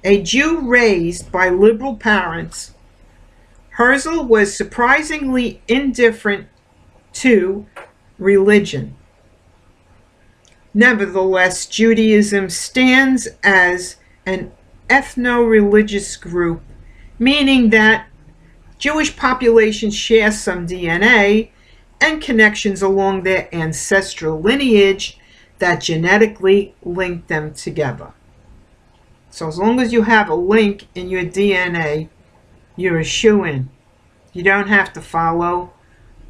A Jew raised by liberal parents, Herzl was surprisingly indifferent to religion. Nevertheless, Judaism stands as an ethno-religious group, meaning that Jewish populations share some DNA and connections along their ancestral lineage that genetically link them together. So as long as you have a link in your DNA, you're a shoo-in. You don't have to follow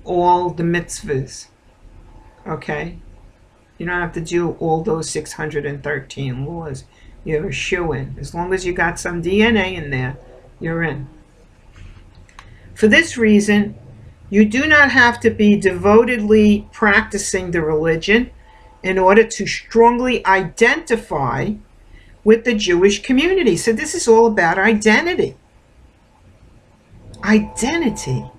all the mitzvahs. Okay? You don't have to do all those 613 laws. You're a shoo-in. As long as you got some DNA in there, you're in. For this reason, you do not have to be devotedly practicing the religion in order to strongly identify with the Jewish community. So this is all about identity. Identity.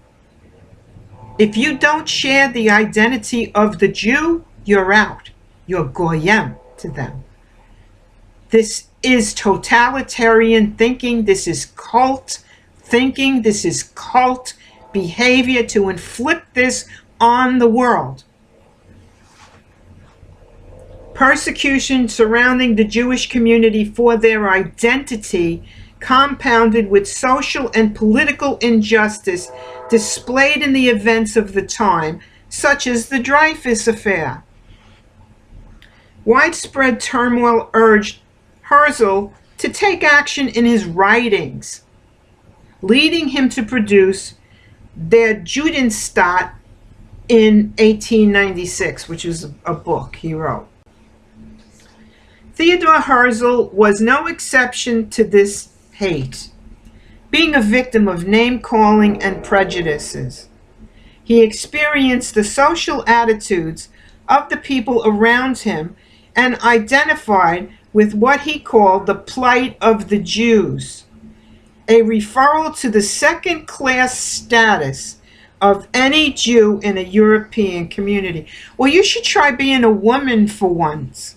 If you don't share the identity of the Jew, you're out. You're goyim to them. This is totalitarian thinking. This is cult thinking. This is cult behavior to inflict this on the world. Persecution surrounding the Jewish community for their identity, compounded with social and political injustice displayed in the events of the time, such as the Dreyfus Affair. Widespread turmoil urged Herzl to take action in his writings, leading him to produce Der Judenstaat in 1896, which is a book he wrote. Theodor Herzl was no exception to this hate, being a victim of name-calling and prejudices. He experienced the social attitudes of the people around him and identified with what he called the plight of the Jews, a referral to the second-class status of any Jew in a European community. Well, you should try being a woman for once.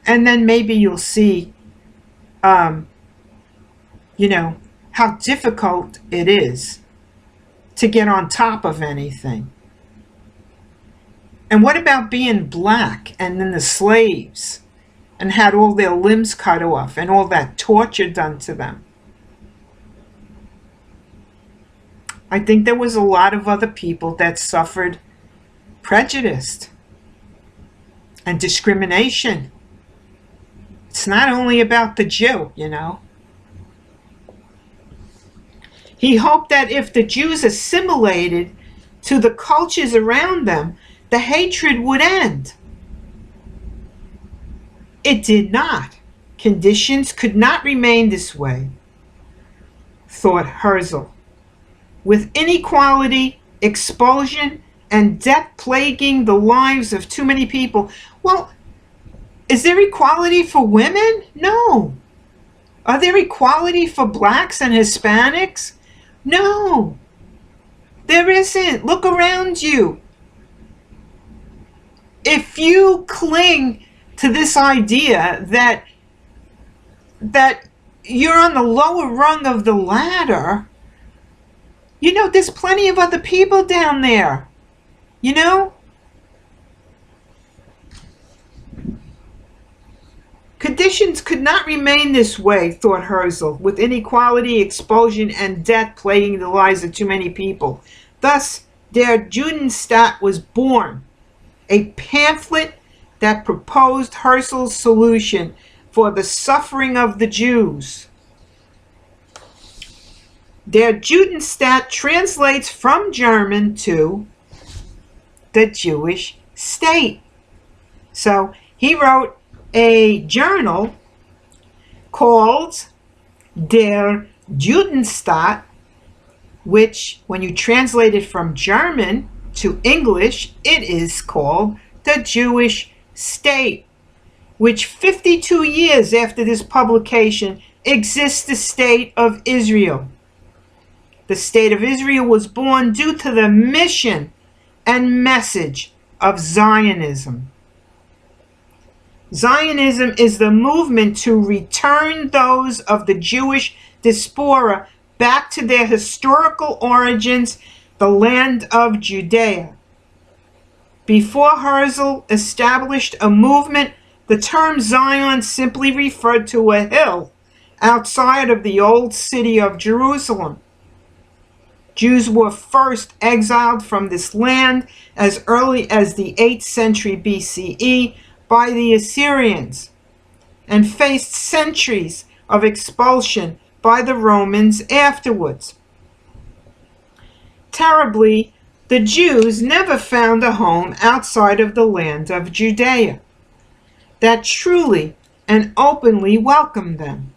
And then maybe you'll see, how difficult it is to get on top of anything. And what about being black and then the slaves and had all their limbs cut off and all that torture done to them? I think there was a lot of other people that suffered prejudice and discrimination. It's not only about the Jew, He hoped that if the Jews assimilated to the cultures around them, the hatred would end. It did not. Conditions could not remain this way, thought Herzl. With inequality, expulsion, and death plaguing the lives of too many people. Well, is there equality for women? No. Are there equality for blacks and Hispanics? No. There isn't. Look around you. If you cling to this idea that you're on the lower rung of the ladder, there's plenty of other people down there. Conditions could not remain this way, thought Herzl, with inequality, expulsion, and death plaguing the lives of too many people. Thus, Der Judenstaat was born, a pamphlet that proposed Herzl's solution for the suffering of the Jews. Der Judenstaat translates from German to the Jewish state. So he wrote a journal called Der Judenstaat, which when you translate it from German to English, it is called the Jewish state, which 52 years after this publication exists the state of Israel. The state of Israel was born due to the mission and message of Zionism. Zionism is the movement to return those of the Jewish diaspora back to their historical origins, the land of Judea. Before Herzl established a movement, the term Zion simply referred to a hill outside of the old city of Jerusalem. Jews were first exiled from this land as early as the 8th century BCE by the Assyrians and faced centuries of expulsion by the Romans afterwards. Terribly, the Jews never found a home outside of the land of Judea that truly and openly welcomed them.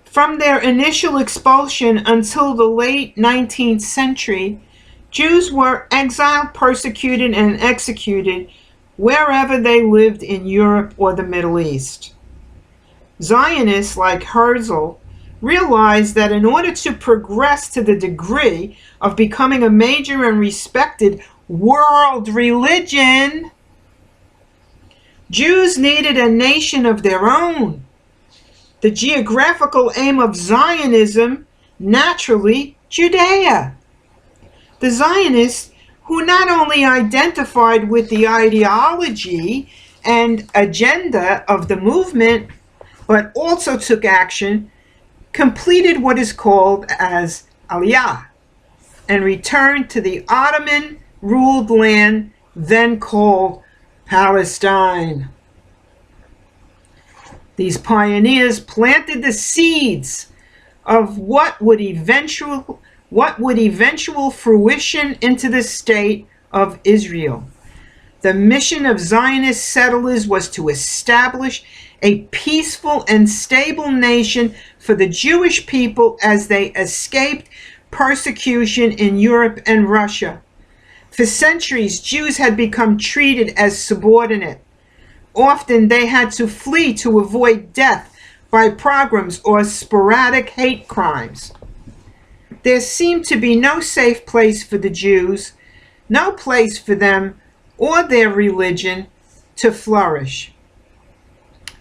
From their initial expulsion until the late 19th century, Jews were exiled, persecuted, and executed wherever they lived in Europe or the Middle East. Zionists like Herzl realized that in order to progress to the degree of becoming a major and respected world religion, Jews needed a nation of their own. The geographical aim of Zionism, naturally, Judea. The Zionists, who not only identified with the ideology and agenda of the movement, but also took action, completed what is called as Aliyah, and returned to the Ottoman-ruled land then called Palestine. These pioneers planted the seeds of what would eventual fruition into the state of Israel. The mission of Zionist settlers was to establish a peaceful and stable nation for the Jewish people as they escaped persecution in Europe and Russia. For centuries, Jews had become treated as subordinate. Often they had to flee to avoid death by pogroms or sporadic hate crimes. There seemed to be no safe place for the Jews, no place for them or their religion to flourish.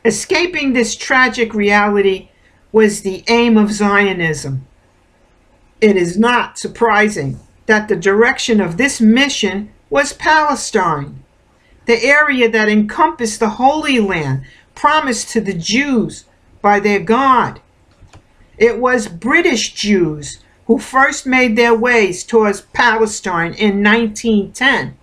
Escaping this tragic reality was the aim of Zionism. It is not surprising that the direction of this mission was Palestine, the area that encompassed the Holy Land promised to the Jews by their God. It was British Jews who first made their ways towards Palestine in 1910.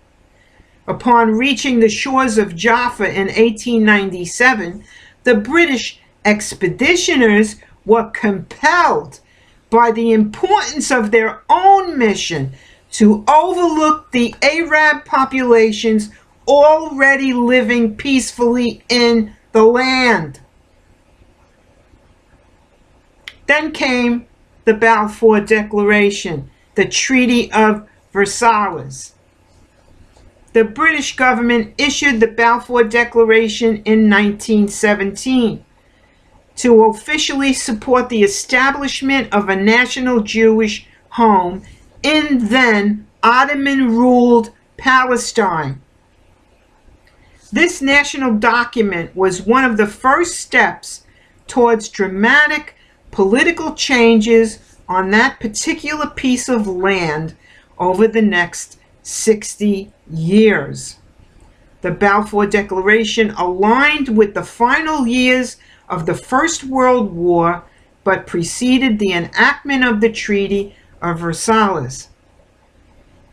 Upon reaching the shores of Jaffa in 1897, the British expeditioners were compelled by the importance of their own mission to overlook the Arab populations already living peacefully in the land. Then came the Balfour Declaration, the Treaty of Versailles. The British government issued the Balfour Declaration in 1917 to officially support the establishment of a national Jewish home in then Ottoman-ruled Palestine. This national document was one of the first steps towards dramatic political changes on that particular piece of land over the next 60 years. The Balfour Declaration aligned with the final years of the First World War, but preceded the enactment of the Treaty of Versailles.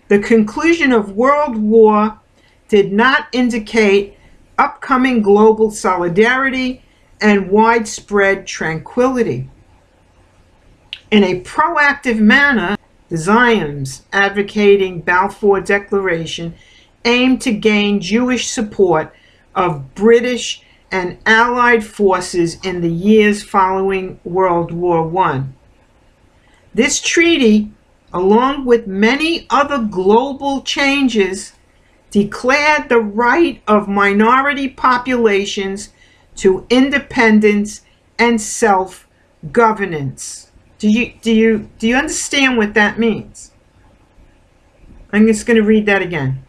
The conclusion of World War did not indicate upcoming global solidarity and widespread tranquility. In a proactive manner, the Zioms advocating Balfour Declaration aimed to gain Jewish support of British and Allied forces in the years following World War I. This treaty, along with many other global changes, declared the right of minority populations to independence and self-governance. Do you understand what that means? I'm just going to read that again.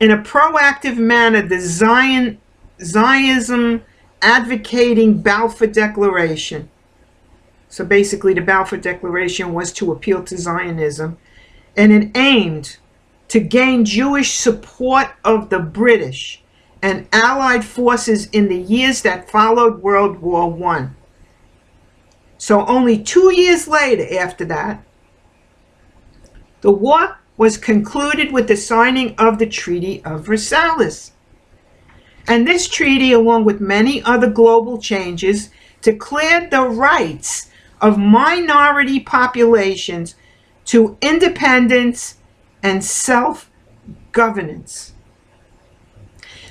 in a proactive manner the Zionism advocating Balfour Declaration. So basically the Balfour Declaration was to appeal to Zionism, and it aimed to gain Jewish support of the British and Allied forces in the years that followed World War I. So only 2 years later after that, the war was concluded with the signing of the Treaty of Versailles. And this treaty, along with many other global changes, declared the rights of minority populations to independence and self-governance.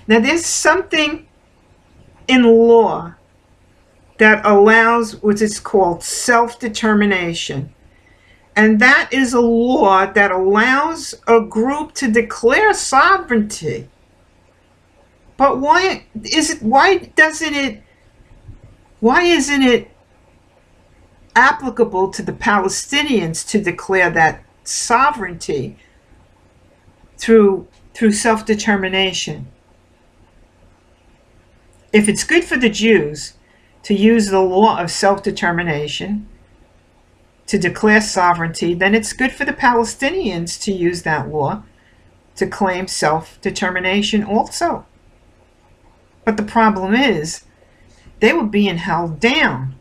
Now, there's something in law that allows what is called self-determination. And that is a law that allows a group to declare sovereignty. But why isn't it applicable to the Palestinians to declare that sovereignty through self-determination? If it's good for the Jews to use the law of self-determination to declare sovereignty, then it's good for the Palestinians to use that law to claim self-determination also. But the problem is, they were being held down,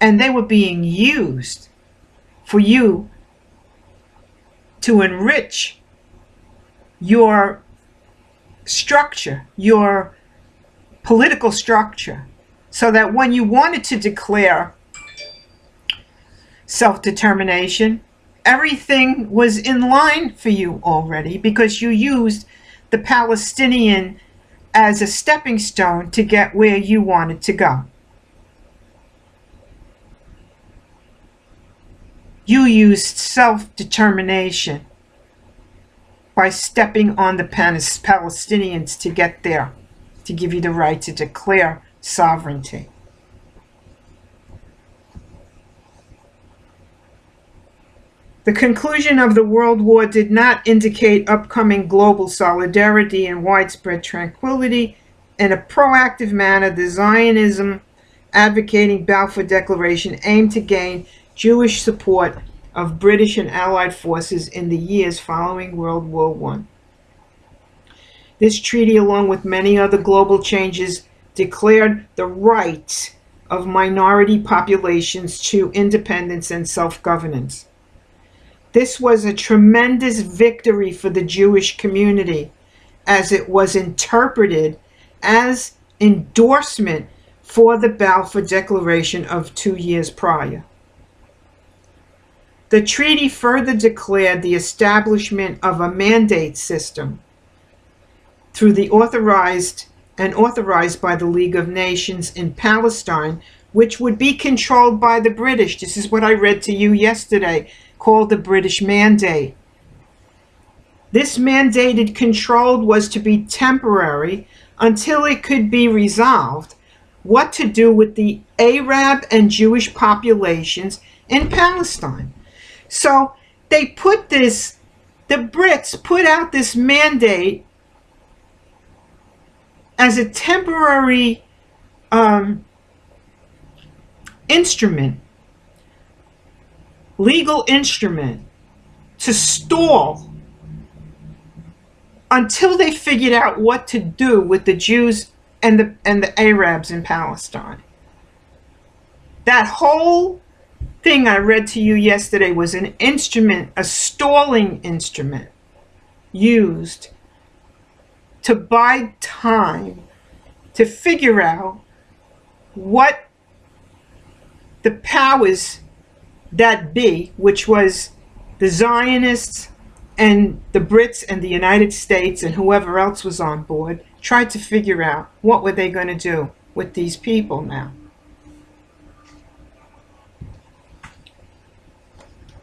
and they were being used for you to enrich your structure, your political structure, so that when you wanted to declare self-determination, everything was in line for you already, because you used the Palestinian as a stepping stone to get where you wanted to go. You used self-determination by stepping on the Palestinians to get there, to give you the right to declare sovereignty. The conclusion of the World War did not indicate upcoming global solidarity and widespread tranquility. In a proactive manner, the Zionism advocating Balfour Declaration aimed to gain Jewish support of British and Allied forces in the years following World War I. This treaty, along with many other global changes, declared the rights of minority populations to independence and self-governance. This was a tremendous victory for the Jewish community, as it was interpreted as endorsement for the Balfour Declaration of 2 years prior. The treaty further declared the establishment of a mandate system through the authorized by the League of Nations in Palestine, which would be controlled by the British. This is what I read to you yesterday, called the British Mandate. This mandated control was to be temporary until it could be resolved what to do with the Arab and Jewish populations in Palestine. So they put this, the Brits put out this mandate as a temporary instrument, legal instrument, to stall until they figured out what to do with the Jews and the Arabs in Palestine. That whole thing I read to you yesterday was an instrument, a stalling instrument used to buy time to figure out what the powers that be, which was the Zionists and the Brits and the United States and whoever else was on board, tried to figure out what were they going to do with these people now.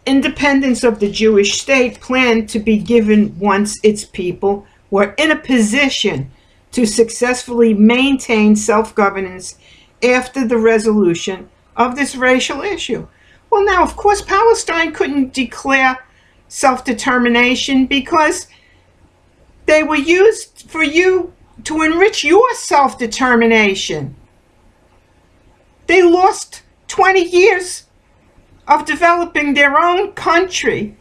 Independence of the Jewish state planned to be given once its people were in a position to successfully maintain self-governance after the resolution of this racial issue. Well, now, of course, Palestine couldn't declare self-determination because They were used for you to enrich your self-determination. They lost 20 years of developing their own country,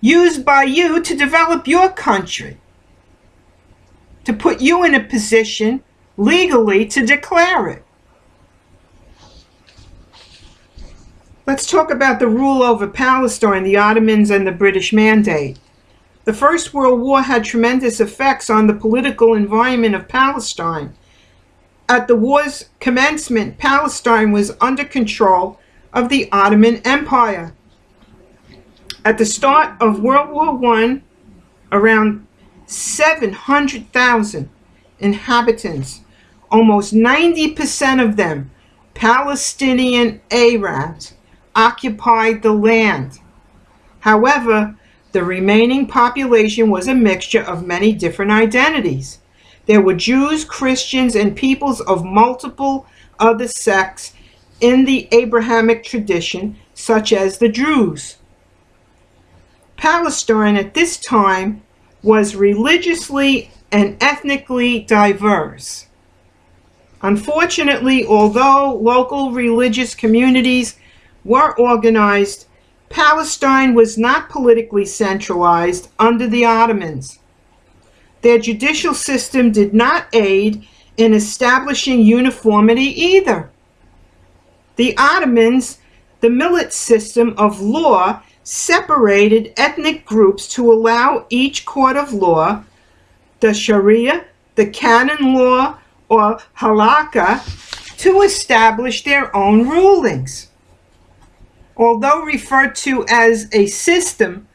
used by you to develop your country, to put you in a position legally to declare it. Let's talk about the rule over Palestine, the Ottomans, and the British Mandate. The First World War had tremendous effects on the political environment of Palestine. At the war's commencement, Palestine was under control of the Ottoman Empire. At the start of World War I, around 700,000 inhabitants, almost 90% of them Palestinian Arabs, occupied the land. However, the remaining population was a mixture of many different identities. There were Jews, Christians, and peoples of multiple other sects in the Abrahamic tradition, such as the Druze. Palestine at this time was religiously and ethnically diverse. Unfortunately, although local religious communities were organized, Palestine was not politically centralized under the Ottomans. Their judicial system did not aid in establishing uniformity either. The Ottomans, the millet system of law, separated ethnic groups to allow each court of law, the Sharia, the canon law, or halakha, to establish their own rulings. Although referred to as a system,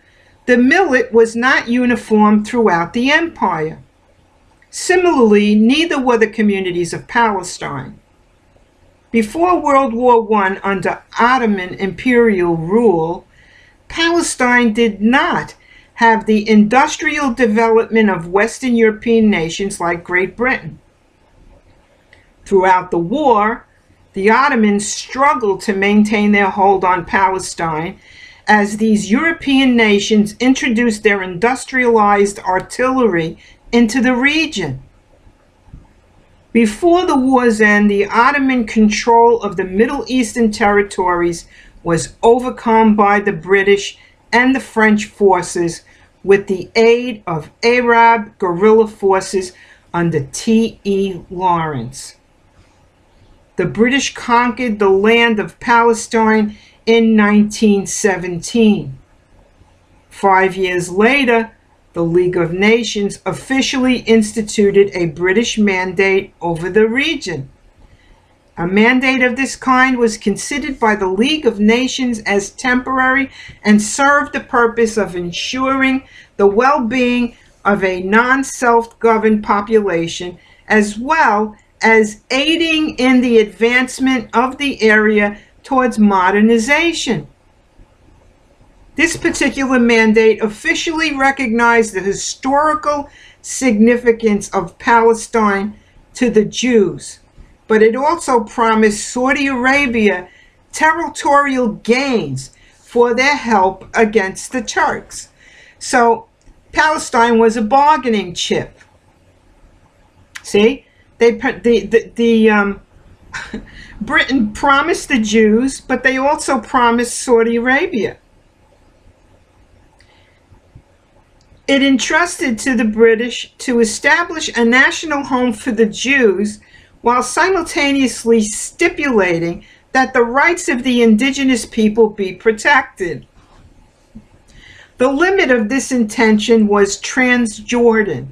the millet was not uniform throughout the empire. Similarly, neither were the communities of Palestine. Before World War I, under Ottoman imperial rule, Palestine did not have the industrial development of Western European nations like Great Britain. Throughout the war, the Ottomans struggled to maintain their hold on Palestine as these European nations introduced their industrialized artillery into the region. Before the war's end, the Ottoman control of the Middle Eastern territories was overcome by the British and the French forces with the aid of Arab guerrilla forces under T.E. Lawrence. The British conquered the land of Palestine in 1917. 5 years later, the League of Nations officially instituted a British mandate over the region. A mandate of this kind was considered by the League of Nations as temporary and served the purpose of ensuring the well-being of a non-self-governed population, as well as aiding in the advancement of the area towards modernization. This particular mandate officially recognized the historical significance of Palestine to the Jews, but it also promised Saudi Arabia territorial gains for their help against the Turks. So Palestine was a bargaining chip. See? Britain promised the Jews, but they also promised Saudi Arabia. It entrusted to the British to establish a national home for the Jews while simultaneously stipulating that the rights of the indigenous people be protected. The limit of this intention was Transjordan,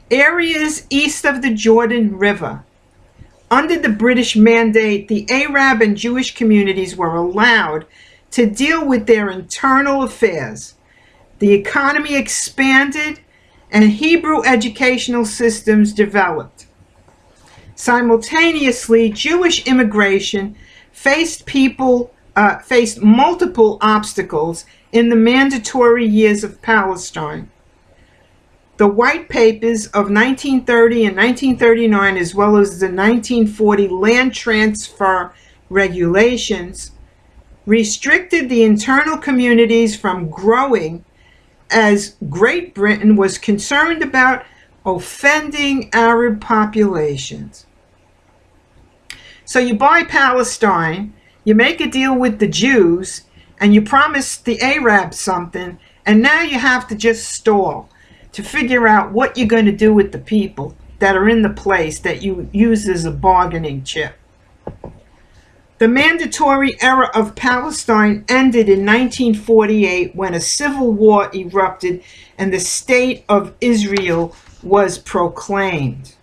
areas east of the Jordan River. Under the British mandate, the Arab and Jewish communities were allowed to deal with their internal affairs. The economy expanded and Hebrew educational systems developed. Simultaneously, Jewish immigration faced multiple obstacles in the mandatory years of Palestine. The White Papers of 1930 and 1939, as well as the 1940 Land Transfer Regulations, restricted the internal communities from growing as Great Britain was concerned about offending Arab populations. So you buy Palestine, you make a deal with the Jews, and you promise the Arabs something, and now you have to just stall to figure out what you're going to do with the people that are in the place that you use as a bargaining chip. The mandatory era of Palestine ended in 1948 when a civil war erupted and the state of Israel was proclaimed.